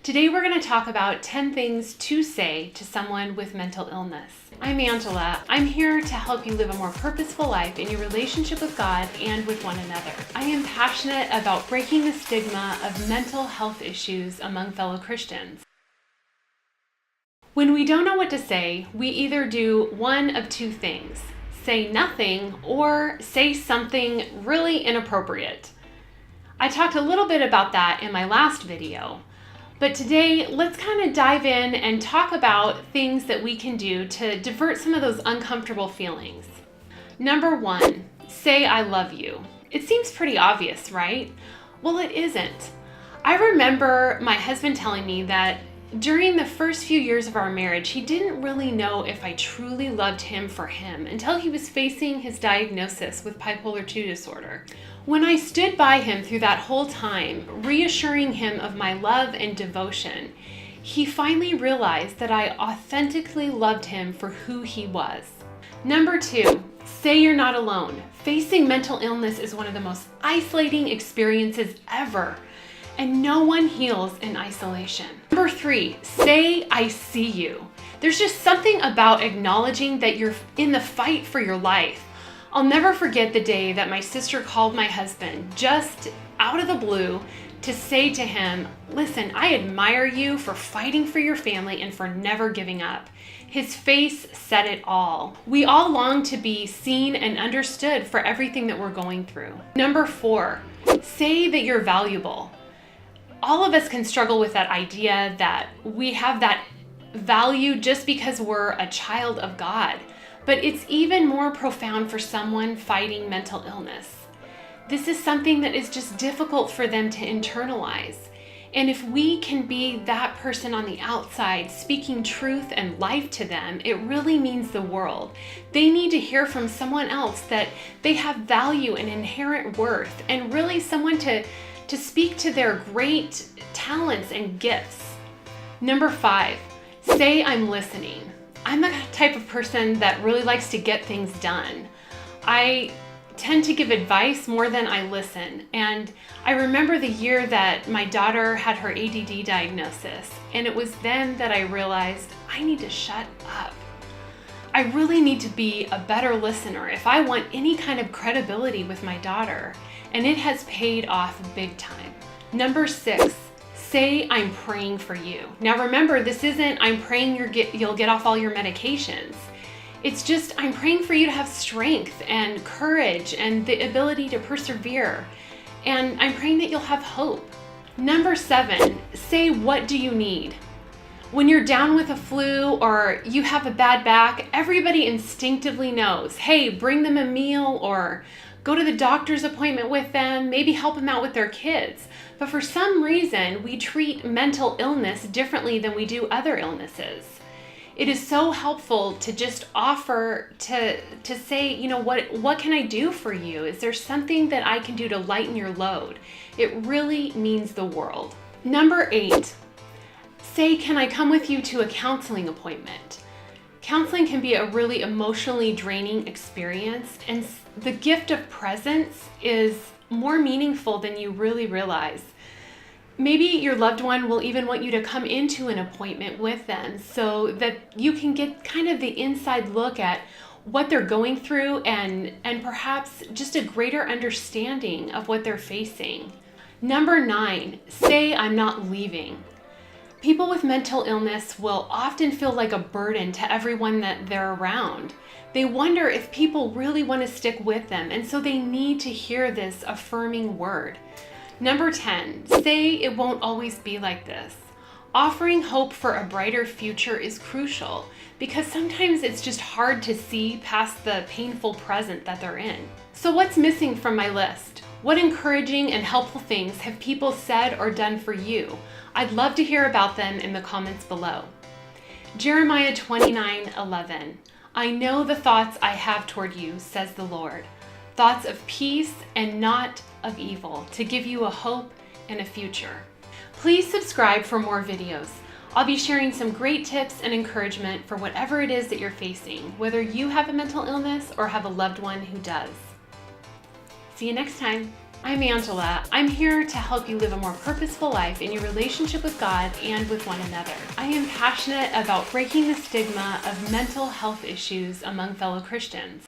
Today we're going to talk about 10 things to say to someone with mental illness. I'm Angela. I'm here to help you live a more purposeful life in your relationship with God and with one another. I am passionate about breaking the stigma of mental health issues among fellow Christians. When we don't know what to say, we either do one of two things: say nothing or say something really inappropriate. I talked a little bit about that in my last video, but today let's kind of dive in and talk about things that we can do to divert some of those uncomfortable feelings. Number one, say I love you. It seems pretty obvious, right? Well, it isn't. I remember my husband telling me that during the first few years of our marriage, he didn't really know if I truly loved him for him until he was facing his diagnosis with bipolar 2 disorder. When I stood by him through that whole time, reassuring him of my love and devotion, he finally realized that I authentically loved him for who he was. Number two, say you're not alone. Facing mental illness is one of the most isolating experiences ever, and no one heals in isolation. Number three, say I see you. There's just something about acknowledging that you're in the fight for your life. I'll never forget the day that my sister called my husband just out of the blue to say to him, "Listen, I admire you for fighting for your family and for never giving up." His face said it all. We all long to be seen and understood for everything that we're going through. Number four, say that you're valuable. All of us can struggle with that idea that we have that value just because we're a child of God. But it's even more profound for someone fighting mental illness. This is something that is just difficult for them to internalize. And if we can be that person on the outside speaking truth and life to them, it really means the world. They need to hear from someone else that they have value and inherent worth, and really someone to speak to their great talents and gifts. Number five, say I'm listening. I'm the type of person that really likes to get things done. I tend to give advice more than I listen. And I remember the year that my daughter had her ADD diagnosis, and it was then that I realized I need to shut up. I really need to be a better listener if I want any kind of credibility with my daughter, and it has paid off big time. Number six, say I'm praying for you. Now remember, this isn't I'm praying you'll get off all your medications. It's just I'm praying for you to have strength and courage and the ability to persevere. And I'm praying that you'll have hope. Number seven, say what do you need? When you're down with a flu or you have a bad back, everybody instinctively knows, hey, bring them a meal or go to the doctor's appointment with them, maybe help them out with their kids. But for some reason, we treat mental illness differently than we do other illnesses. It is so helpful to just offer to say, you know, what can I do for you? Is there something that I can do to lighten your load? It really means the world. Number eight, say, can I come with you to a counseling appointment? Counseling can be a really emotionally draining experience, and the gift of presence is more meaningful than you really realize. Maybe your loved one will even want you to come into an appointment with them so that you can get kind of the inside look at what they're going through and perhaps just a greater understanding of what they're facing. Number nine, say I'm not leaving. People with mental illness will often feel like a burden to everyone that they're around. They wonder if people really want to stick with them, and so they need to hear this affirming word. Number 10, say it won't always be like this. Offering hope for a brighter future is crucial because sometimes it's just hard to see past the painful present that they're in. So what's missing from my list? What encouraging and helpful things have people said or done for you? I'd love to hear about them in the comments below. Jeremiah 29:11. I know the thoughts I have toward you, says the Lord. Thoughts of peace and not of evil, to give you a hope and a future. Please subscribe for more videos. I'll be sharing some great tips and encouragement for whatever it is that you're facing, whether you have a mental illness or have a loved one who does. See you next time. I'm Angela. I'm here to help you live a more purposeful life in your relationship with God and with one another. I am passionate about breaking the stigma of mental health issues among fellow Christians.